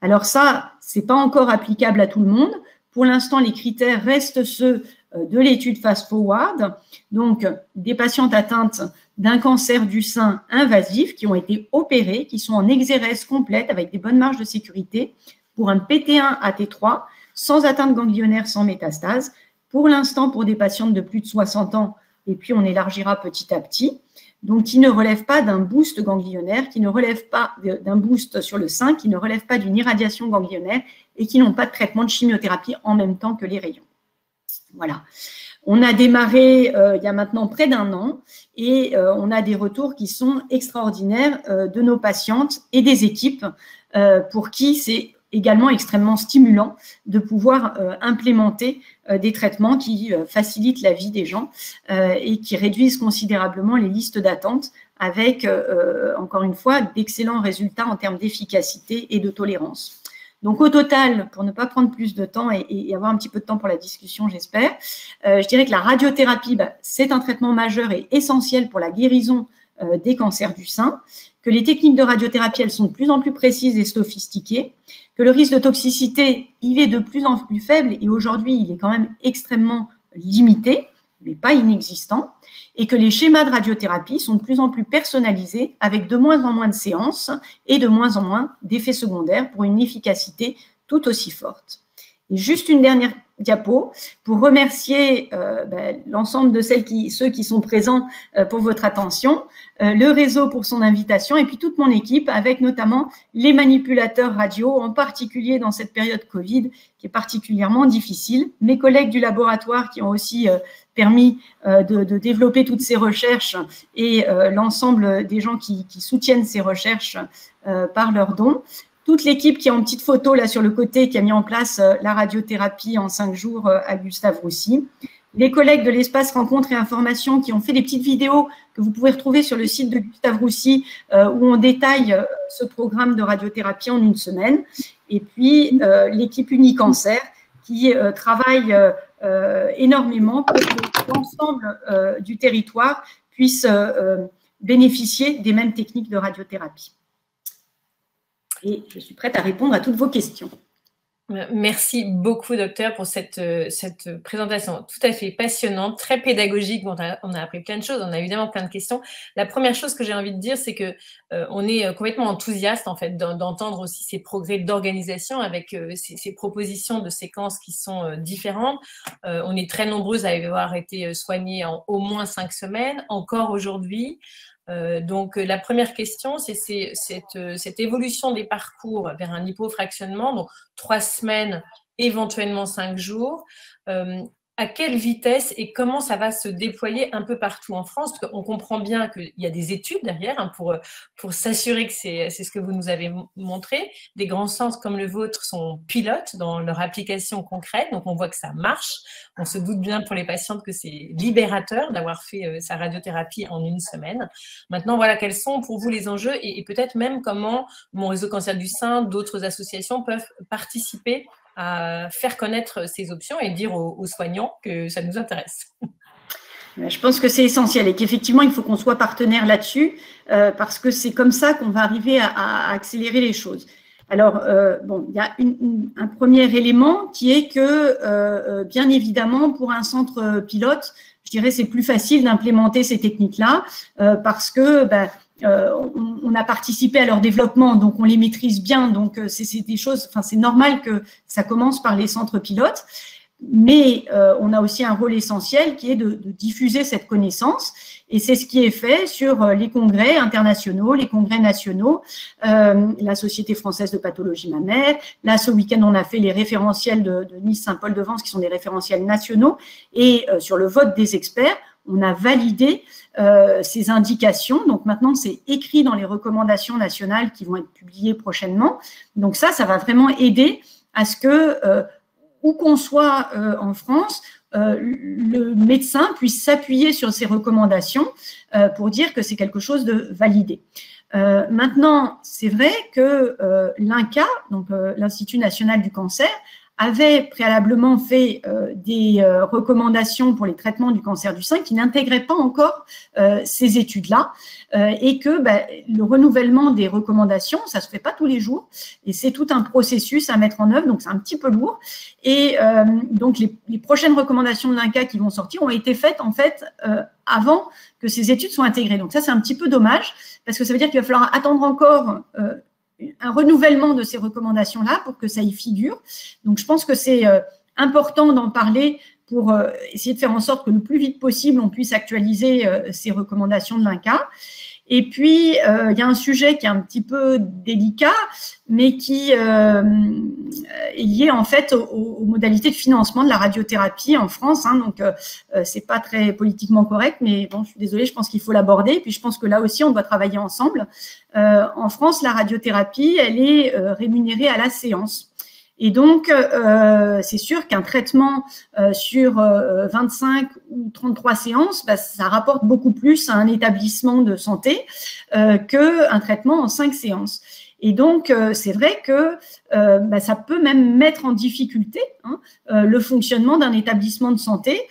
Alors ça, ce n'est pas encore applicable à tout le monde. Pour l'instant, les critères restent ceux de l'étude Fast Forward, donc des patientes atteintes d'un cancer du sein invasif qui ont été opérées, qui sont en exérèse complète avec des bonnes marges de sécurité pour un PT1 à T3 sans atteinte ganglionnaire, sans métastase, pour l'instant pour des patientes de plus de 60 ans, et puis on élargira petit à petit, donc qui ne relèvent pas d'un boost ganglionnaire, qui ne relèvent pas d'un boost sur le sein, qui ne relèvent pas d'une irradiation ganglionnaire et qui n'ont pas de traitement de chimiothérapie en même temps que les rayons. Voilà. On a démarré il y a maintenant près d'1 an et on a des retours qui sont extraordinaires de nos patientes et des équipes pour qui c'est également extrêmement stimulant de pouvoir implémenter des traitements qui facilitent la vie des gens et qui réduisent considérablement les listes d'attente avec, encore une fois, d'excellents résultats en termes d'efficacité et de tolérance. Donc, au total, pour ne pas prendre plus de temps et avoir un petit peu de temps pour la discussion, j'espère, je dirais que la radiothérapie, c'est un traitement majeur et essentiel pour la guérison des cancers du sein, que les techniques de radiothérapie, elles sont de plus en plus précises et sophistiquées, que le risque de toxicité, il est de plus en plus faible et aujourd'hui, il est quand même extrêmement limité, mais pas inexistant, et que les schémas de radiothérapie sont de plus en plus personnalisés avec de moins en moins de séances et de moins en moins d'effets secondaires pour une efficacité tout aussi forte. Et juste une dernière diapo pour remercier l'ensemble de ceux qui sont présents pour votre attention, le réseau pour son invitation et puis toute mon équipe avec notamment les manipulateurs radio, en particulier dans cette période Covid qui est particulièrement difficile, mes collègues du laboratoire qui ont aussi permis de développer toutes ces recherches et l'ensemble des gens qui soutiennent ces recherches par leurs dons. Toute l'équipe qui est en petite photo là sur le côté, qui a mis en place la radiothérapie en 5 jours à Gustave Roussy. Les collègues de l'espace Rencontres et Informations qui ont fait des petites vidéos que vous pouvez retrouver sur le site de Gustave Roussy où on détaille ce programme de radiothérapie en 1 semaine. Et puis l'équipe Unicancer qui travaille énormément pour que l'ensemble du territoire puisse bénéficier des mêmes techniques de radiothérapie. Et je suis prête à répondre à toutes vos questions. Merci beaucoup, docteur, pour cette présentation tout à fait passionnante, très pédagogique. On a appris plein de choses, on a évidemment plein de questions. La première chose que j'ai envie de dire, c'est que on est complètement enthousiaste en fait d'entendre aussi ces progrès d'organisation avec ces propositions de séquences qui sont différentes. On est très nombreuses à avoir été soignées en au moins 5 semaines, encore aujourd'hui. Donc, la première question, c'est cette évolution des parcours vers un hypofractionnement, donc 3 semaines, éventuellement 5 jours. À quelle vitesse et comment ça va se déployer un peu partout en France? Parce qu'on comprend bien qu'il y a des études derrière pour s'assurer que c'est ce que vous nous avez montré. Des grands centres comme le vôtre sont pilotes dans leur application concrète, donc on voit que ça marche. On se doute bien pour les patientes que c'est libérateur d'avoir fait sa radiothérapie en 1 semaine. Maintenant, voilà, quels sont pour vous les enjeux et peut-être même comment Mon Réseau Cancer du Sein, d'autres associations peuvent participer à faire connaître ces options et dire aux soignants que ça nous intéresse. Je pense que c'est essentiel et qu'effectivement, il faut qu'on soit partenaire là-dessus parce que c'est comme ça qu'on va arriver à accélérer les choses. Alors, bon, il y a un premier élément qui est que, bien évidemment, pour un centre pilote, je dirais c'est plus facile d'implémenter ces techniques-là parce que on a participé à leur développement, donc on les maîtrise bien, donc c'est des choses, enfin c'est normal que ça commence par les centres pilotes, mais on a aussi un rôle essentiel qui est de diffuser cette connaissance, et c'est ce qui est fait sur les congrès internationaux, les congrès nationaux, la Société française de pathologie mammaire. Là, ce week-end, on a fait les référentiels de Nice-Saint-Paul-de-Vence, qui sont des référentiels nationaux, et sur le vote des experts, on a validé ces indications. Donc maintenant, c'est écrit dans les recommandations nationales qui vont être publiées prochainement. Donc ça va vraiment aider à ce que, où qu'on soit en France, le médecin puisse s'appuyer sur ces recommandations pour dire que c'est quelque chose de validé. Maintenant, c'est vrai que l'INCa, donc l'Institut national du cancer, avait préalablement fait des recommandations pour les traitements du cancer du sein qui n'intégraient pas encore ces études-là et que le renouvellement des recommandations, ça ne se fait pas tous les jours et c'est tout un processus à mettre en œuvre, donc c'est un petit peu lourd. Et donc, les prochaines recommandations de l'INCa qui vont sortir ont été faites en fait avant que ces études soient intégrées. Donc ça, c'est un petit peu dommage parce que ça veut dire qu'il va falloir attendre encore un renouvellement de ces recommandations-là pour que ça y figure. Donc, je pense que c'est important d'en parler pour essayer de faire en sorte que le plus vite possible, on puisse actualiser ces recommandations de l'INCa. Et puis, il y a un sujet qui est un petit peu délicat, mais qui est lié en fait aux modalités de financement de la radiothérapie en France. Donc, c'est pas très politiquement correct, mais bon, je suis désolée, je pense qu'il faut l'aborder. Et puis, je pense que là aussi, on doit travailler ensemble. En France, la radiothérapie, elle est rémunérée à la séance. Et donc, c'est sûr qu'un traitement sur 25 ou 33 séances, ça rapporte beaucoup plus à un établissement de santé qu'un traitement en 5 séances. Et donc, c'est vrai que ça peut même mettre en difficulté le fonctionnement d'un établissement de santé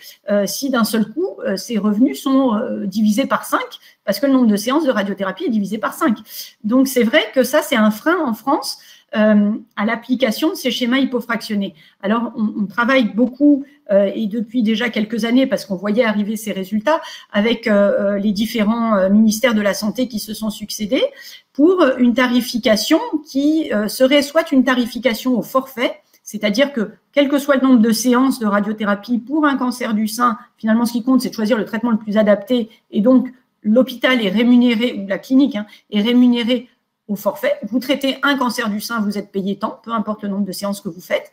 si d'un seul coup, ses revenus sont divisés par 5, parce que le nombre de séances de radiothérapie est divisé par 5. Donc, c'est vrai que ça, c'est un frein en France à l'application de ces schémas hypofractionnés. Alors, on travaille beaucoup et depuis déjà quelques années, parce qu'on voyait arriver ces résultats, avec les différents ministères de la Santé qui se sont succédés, pour une tarification qui serait soit une tarification au forfait, c'est-à-dire que quel que soit le nombre de séances de radiothérapie pour un cancer du sein, finalement, ce qui compte, c'est de choisir le traitement le plus adapté, et donc l'hôpital est rémunéré, ou la clinique est rémunérée au forfait. Vous traitez un cancer du sein, vous êtes payé tant, peu importe le nombre de séances que vous faites.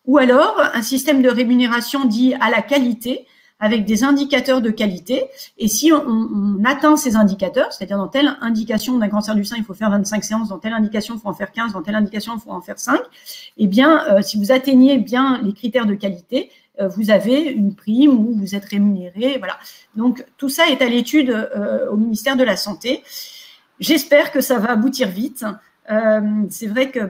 Ou alors, un système de rémunération dit à la qualité, avec des indicateurs de qualité. Et si on atteint ces indicateurs, c'est-à-dire dans telle indication d'un cancer du sein, il faut faire 25 séances, dans telle indication, il faut en faire 15, dans telle indication, il faut en faire 5, eh bien, si vous atteignez bien les critères de qualité, vous avez une prime ou vous êtes rémunéré. Voilà. Donc, tout ça est à l'étude au ministère de la Santé. J'espère que ça va aboutir vite. C'est vrai que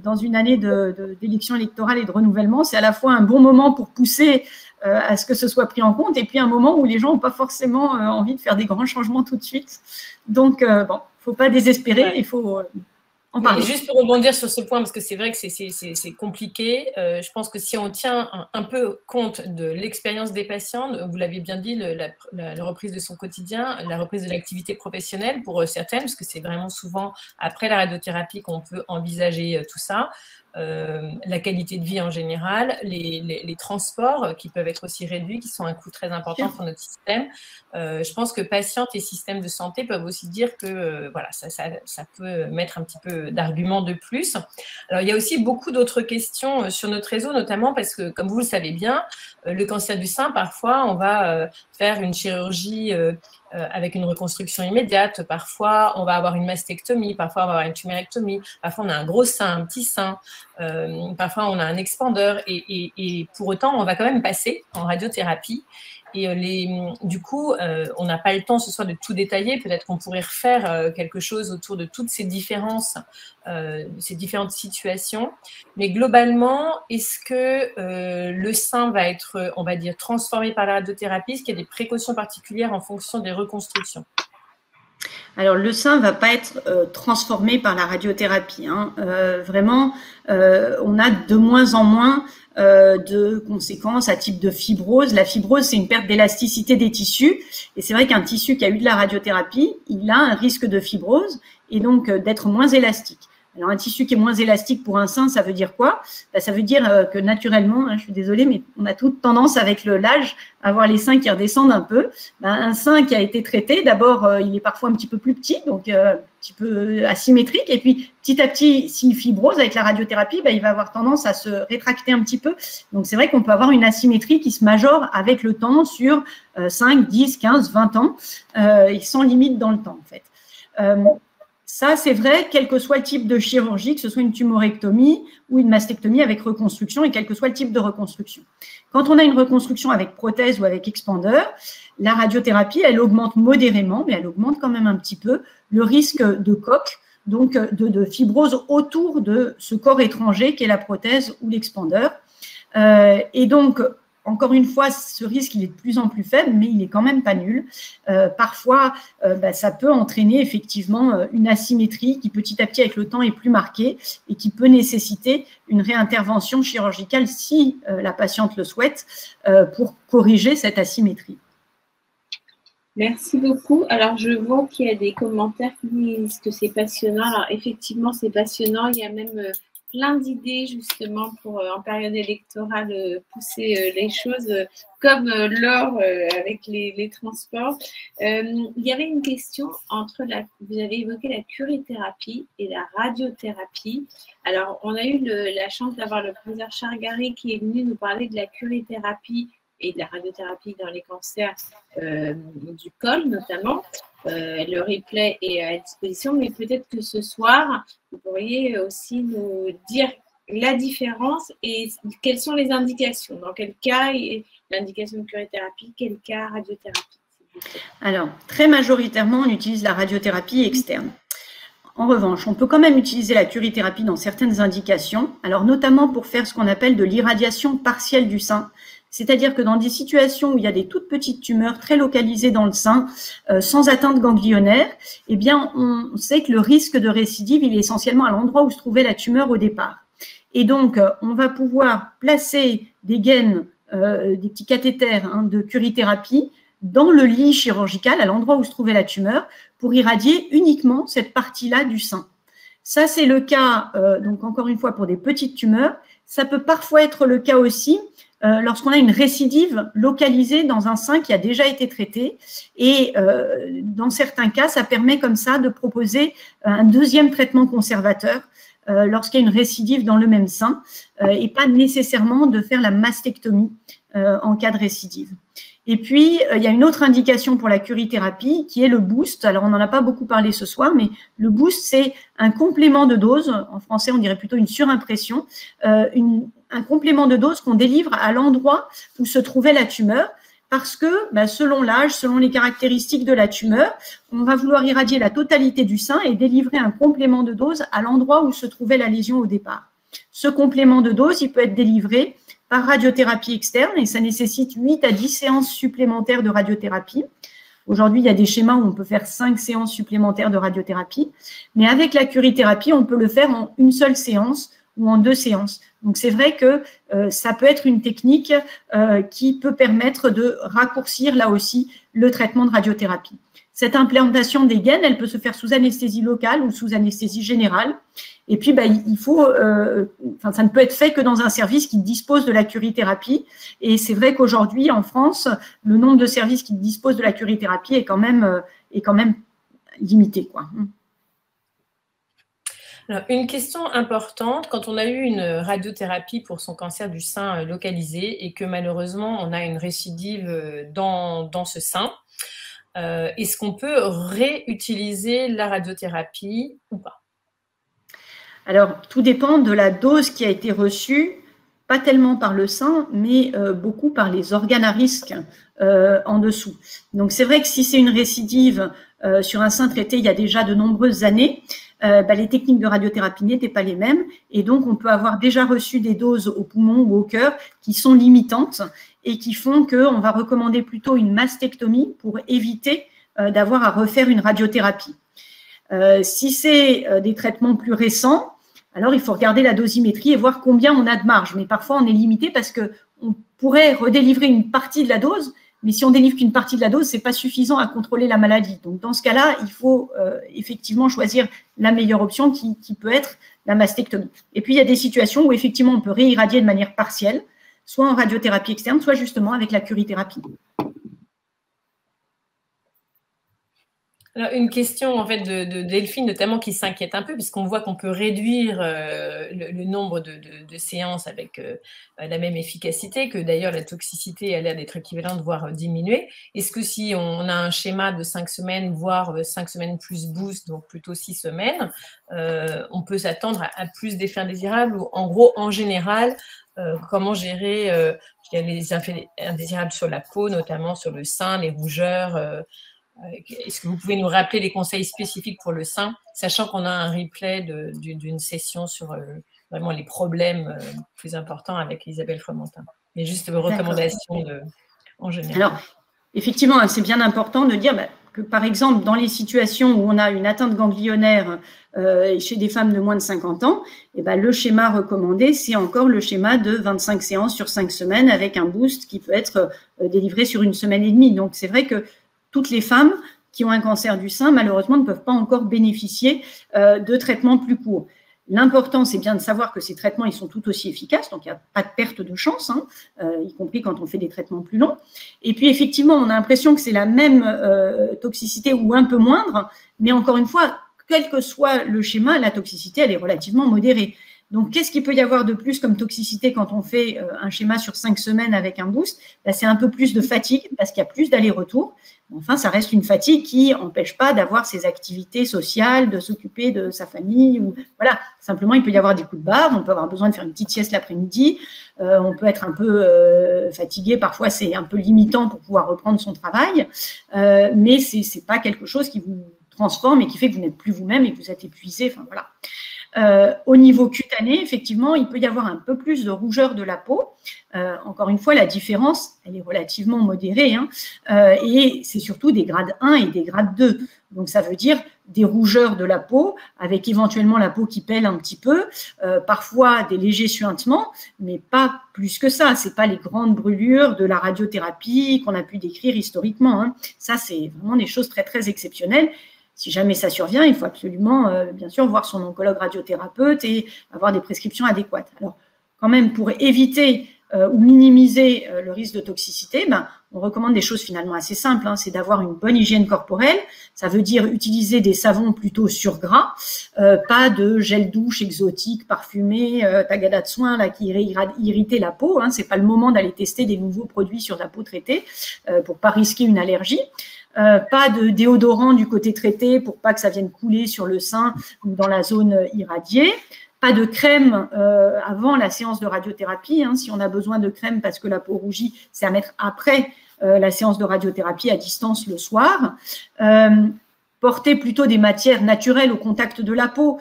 dans une année d'élection électorale et de renouvellement, c'est à la fois un bon moment pour pousser à ce que ce soit pris en compte, et puis un moment où les gens n'ont pas forcément envie de faire des grands changements tout de suite. Donc, bon, il ne faut pas désespérer, il faut en parler. Mais juste pour rebondir sur ce point, parce que c'est vrai que c'est compliqué, je pense que si on tient un peu compte de l'expérience des patients, vous l'avez bien dit, la reprise de son quotidien, la reprise de l'activité professionnelle pour certaines, parce que c'est vraiment souvent après la radiothérapie qu'on peut envisager tout ça, la qualité de vie en général, les transports qui peuvent être aussi réduits, qui sont un coût très important pour notre système. Je pense que patientes et systèmes de santé peuvent aussi dire que voilà, ça peut mettre un petit peu d'arguments de plus. Alors, il y a aussi beaucoup d'autres questions sur notre réseau, notamment parce que, comme vous le savez bien, le cancer du sein, parfois, on va faire une chirurgie avec une reconstruction immédiate. Parfois, on va avoir une mastectomie. Parfois, on va avoir une tumérectomie. Parfois, on a un gros sein, un petit sein. Parfois, on a un expandeur. Et pour autant, on va quand même passer en radiothérapie. Et du coup, on n'a pas le temps ce soir de tout détailler. Peut-être qu'on pourrait refaire quelque chose autour de toutes ces différences, ces différentes situations. Mais globalement, est-ce que le sein va être, on va dire, transformé par la radiothérapie? Est-ce qu'il y a des précautions particulières en fonction des reconstructions? Alors, le sein ne va pas être transformé par la radiothérapie. Vraiment, on a de moins en moins de conséquences à type de fibrose. La fibrose, c'est une perte d'élasticité des tissus. Et c'est vrai qu'un tissu qui a eu de la radiothérapie, il a un risque de fibrose et donc d'être moins élastique. Alors, un tissu qui est moins élastique pour un sein, ça veut dire quoi? Ça veut dire que naturellement, je suis désolée, mais on a toute tendance avec l'âge à avoir les seins qui redescendent un peu. Un sein qui a été traité, d'abord, il est parfois un petit peu plus petit, donc un petit peu asymétrique. Et puis, petit à petit, s'il fibrose avec la radiothérapie, il va avoir tendance à se rétracter un petit peu. Donc, c'est vrai qu'on peut avoir une asymétrie qui se majore avec le temps sur 5, 10, 15, 20 ans, et sans limite dans le temps, en fait. Ça, c'est vrai, quel que soit le type de chirurgie, que ce soit une tumorectomie ou une mastectomie avec reconstruction, et quel que soit le type de reconstruction. Quand on a une reconstruction avec prothèse ou avec expandeur, la radiothérapie, elle augmente modérément, mais elle augmente quand même un petit peu le risque de coque, donc de fibrose autour de ce corps étranger qui est la prothèse ou l'expandeur. Et donc, encore une fois, ce risque, il est de plus en plus faible, mais il n'est quand même pas nul. Parfois, ça peut entraîner effectivement une asymétrie qui, petit à petit, avec le temps, est plus marquée et qui peut nécessiter une réintervention chirurgicale si la patiente le souhaite pour corriger cette asymétrie. Merci beaucoup. Alors, je vois qu'il y a des commentaires qui disent que c'est passionnant. Alors, effectivement, c'est passionnant. Il y a même plein d'idées justement pour, en période électorale, pousser les choses comme l'or avec les transports. Il y avait une question entre vous avez évoqué la curithérapie et la radiothérapie. Alors, on a eu la chance d'avoir le professeur Chargari qui est venu nous parler de la curithérapie et de la radiothérapie dans les cancers du col notamment. Le replay est à disposition, mais peut-être que ce soir, vous pourriez aussi nous dire la différence et quelles sont les indications. Dans quel cas l'indication de curithérapie, quel cas radiothérapie? Alors, très majoritairement, on utilise la radiothérapie externe. En revanche, on peut quand même utiliser la curithérapie dans certaines indications, alors notamment pour faire ce qu'on appelle de l'irradiation partielle du sein. C'est-à-dire que dans des situations où il y a des toutes petites tumeurs très localisées dans le sein, sans atteinte ganglionnaire, eh bien, on sait que le risque de récidive, il est essentiellement à l'endroit où se trouvait la tumeur au départ. Et donc, on va pouvoir placer des gaines, des petits cathéters de curithérapie dans le lit chirurgical, à l'endroit où se trouvait la tumeur, pour irradier uniquement cette partie-là du sein. Ça, c'est le cas, donc encore une fois, pour des petites tumeurs. Ça peut parfois être le cas aussi lorsqu'on a une récidive localisée dans un sein qui a déjà été traité. Et dans certains cas, ça permet comme ça de proposer un deuxième traitement conservateur lorsqu'il y a une récidive dans le même sein et pas nécessairement de faire la mastectomie en cas de récidive. Et puis, il y a une autre indication pour la curithérapie qui est le boost. Alors, on n'en a pas beaucoup parlé ce soir, mais le boost, c'est un complément de dose. En français, on dirait plutôt une surimpression. Un complément de dose qu'on délivre à l'endroit où se trouvait la tumeur parce que, selon l'âge, selon les caractéristiques de la tumeur, on va vouloir irradier la totalité du sein et délivrer un complément de dose à l'endroit où se trouvait la lésion au départ. Ce complément de dose, il peut être délivré par radiothérapie externe et ça nécessite 8 à 10 séances supplémentaires de radiothérapie. Aujourd'hui, il y a des schémas où on peut faire 5 séances supplémentaires de radiothérapie, mais avec la curithérapie, on peut le faire en une seule séance ou en 2 séances. Donc, c'est vrai que ça peut être une technique qui peut permettre de raccourcir, là aussi, le traitement de radiothérapie. Cette implantation des gaines, elle peut se faire sous anesthésie locale ou sous anesthésie générale. Et puis, il faut, ça ne peut être fait que dans un service qui dispose de la curithérapie. Et c'est vrai qu'aujourd'hui, en France, le nombre de services qui disposent de la curithérapie est quand même limité, quoi. Alors, une question importante, quand on a eu une radiothérapie pour son cancer du sein localisé et que malheureusement, on a une récidive dans ce sein, est-ce qu'on peut réutiliser la radiothérapie ou pas? Alors, tout dépend de la dose qui a été reçue, pas tellement par le sein, mais beaucoup par les organes à risque en dessous. Donc, c'est vrai que si c'est une récidive sur un sein traité il y a déjà de nombreuses années, les techniques de radiothérapie n'étaient pas les mêmes et donc on peut avoir déjà reçu des doses au poumon ou au cœur qui sont limitantes et qui font qu'on va recommander plutôt une mastectomie pour éviter d'avoir à refaire une radiothérapie. Si c'est des traitements plus récents, alors il faut regarder la dosimétrie et voir combien on a de marge. Mais parfois, on est limité parce qu'on pourrait redélivrer une partie de la dose, mais si on délivre qu'une partie de la dose, ce n'est pas suffisant à contrôler la maladie. Donc, dans ce cas-là, il faut effectivement choisir la meilleure option qui peut être la mastectomie. Et puis, il y a des situations où effectivement, on peut réirradier de manière partielle, soit en radiothérapie externe, soit justement avec la curithérapie. Alors, une question en fait de Delphine notamment qui s'inquiète un peu puisqu'on voit qu'on peut réduire le nombre de séances avec la même efficacité, que d'ailleurs la toxicité a l'air d'être équivalente, voire diminuée. Est-ce que si on a un schéma de 5 semaines, voire 5 semaines plus boost, donc plutôt 6 semaines, on peut s'attendre à plus d'effets indésirables ou en gros, en général, comment gérer les effets indésirables sur la peau, notamment sur le sein, les rougeurs est-ce que vous pouvez nous rappeler les conseils spécifiques pour le sein, sachant qu'on a un replay d'une session sur vraiment les problèmes plus importants avec Isabelle Fromentin. Mais juste vos recommandations en général. Alors, effectivement, c'est bien important de dire que, par exemple, dans les situations où on a une atteinte ganglionnaire chez des femmes de moins de 50 ans, le schéma recommandé, c'est encore le schéma de 25 séances sur 5 semaines avec un boost qui peut être délivré sur 1 semaine et demie. Donc, c'est vrai que toutes les femmes qui ont un cancer du sein, malheureusement, ne peuvent pas encore bénéficier de traitements plus courts. L'important, c'est bien de savoir que ces traitements, ils sont tout aussi efficaces, donc il n'y a pas de perte de chance, hein, y compris quand on fait des traitements plus longs. Et puis, effectivement, on a l'impression que c'est la même toxicité ou un peu moindre, mais encore une fois, quel que soit le schéma, la toxicité, elle est relativement modérée. Donc, qu'est-ce qu'il peut y avoir de plus comme toxicité quand on fait un schéma sur 5 semaines avec un boost? C'est un peu plus de fatigue parce qu'il y a plus d'aller-retour. Enfin, ça reste une fatigue qui n'empêche pas d'avoir ses activités sociales, de s'occuper de sa famille. Ou, voilà, simplement, il peut y avoir des coups de barre. On peut avoir besoin de faire une petite sieste l'après-midi. On peut être un peu fatigué. Parfois, c'est un peu limitant pour pouvoir reprendre son travail. Mais ce n'est pas quelque chose qui vous transforme et qui fait que vous n'êtes plus vous-même et que vous êtes épuisé. Enfin, voilà. Au niveau cutané, effectivement, il peut y avoir un peu plus de rougeur de la peau. Encore une fois, la différence, elle est relativement modérée, hein, et c'est surtout des grades 1 et des grades 2. Donc, ça veut dire des rougeurs de la peau, avec éventuellement la peau qui pèle un petit peu, parfois des légers suintements, mais pas plus que ça. Ce n'est pas les grandes brûlures de la radiothérapie qu'on a pu décrire historiquement, hein. Ça, c'est vraiment des choses très, très exceptionnelles. Si jamais ça survient, il faut absolument, bien sûr, voir son oncologue radiothérapeute et avoir des prescriptions adéquates. Alors, quand même, pour éviter ou minimiser le risque de toxicité, on recommande des choses finalement assez simples, hein. C'est d'avoir une bonne hygiène corporelle. Ça veut dire utiliser des savons plutôt sur gras, pas de gel douche exotique, parfumé, tagada de soins là, qui irait irriter la peau, hein. C'est pas le moment d'aller tester des nouveaux produits sur la peau traitée pour pas risquer une allergie. Pas de déodorant du côté traité pour pas que ça vienne couler sur le sein ou dans la zone irradiée. Pas de crème avant la séance de radiothérapie, hein. Si on a besoin de crème parce que la peau rougit, c'est à mettre après la séance de radiothérapie à distance le soir. Porter plutôt des matières naturelles au contact de la peau.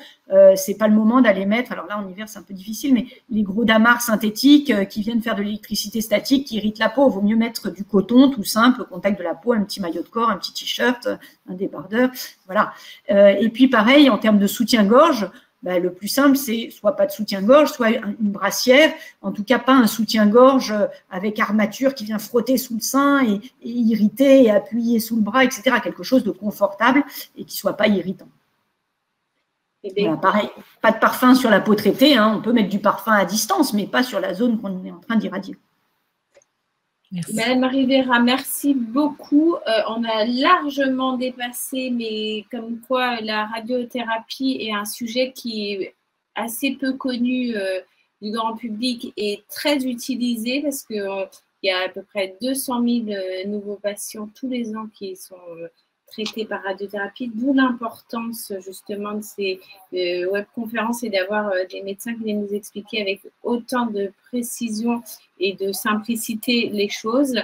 C'est pas le moment d'aller mettre, alors là en hiver c'est un peu difficile, mais les gros damars synthétiques qui viennent faire de l'électricité statique qui irritent la peau. Il vaut mieux mettre du coton tout simple au contact de la peau, un petit maillot de corps, un petit t-shirt, un débardeur, voilà. Et puis pareil en termes de soutien-gorge, le plus simple, c'est soit pas de soutien-gorge, soit une brassière, en tout cas pas un soutien-gorge avec armature qui vient frotter sous le sein et irriter et appuyer sous le bras, etc. Quelque chose de confortable et qui soit pas irritant. Voilà, pareil, pas de parfum sur la peau traitée, hein. On peut mettre du parfum à distance, mais pas sur la zone qu'on est en train d'irradier. Madame Rivera, merci beaucoup. On a largement dépassé, mais comme quoi la radiothérapie est un sujet qui est assez peu connu du grand public et très utilisé parce qu'il y a à peu près 200 000 nouveaux patients tous les ans qui sont traités par radiothérapie, d'où l'importance justement de ces webconférences et d'avoir des médecins qui viennent nous expliquer avec autant de précision et de simplicité les choses.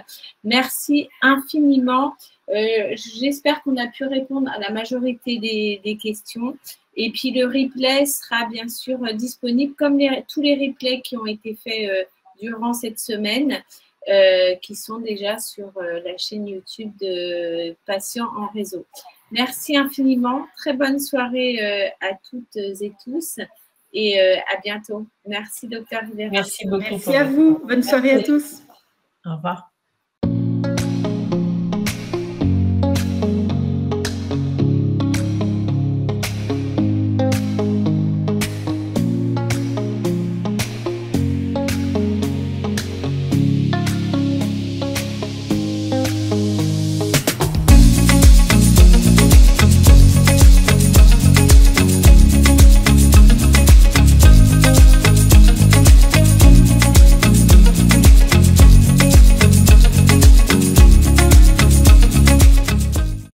Merci infiniment. J'espère qu'on a pu répondre à la majorité des questions. Et puis, le replay sera bien sûr disponible, comme tous les replays qui ont été faits durant cette semaine, qui sont déjà sur la chaîne YouTube de Patients en Réseau. Merci infiniment. Très bonne soirée à toutes et tous. Et à bientôt. Merci, Dr. Rivera. Merci beaucoup. Merci à vous. Bonne soirée à tous. Au revoir.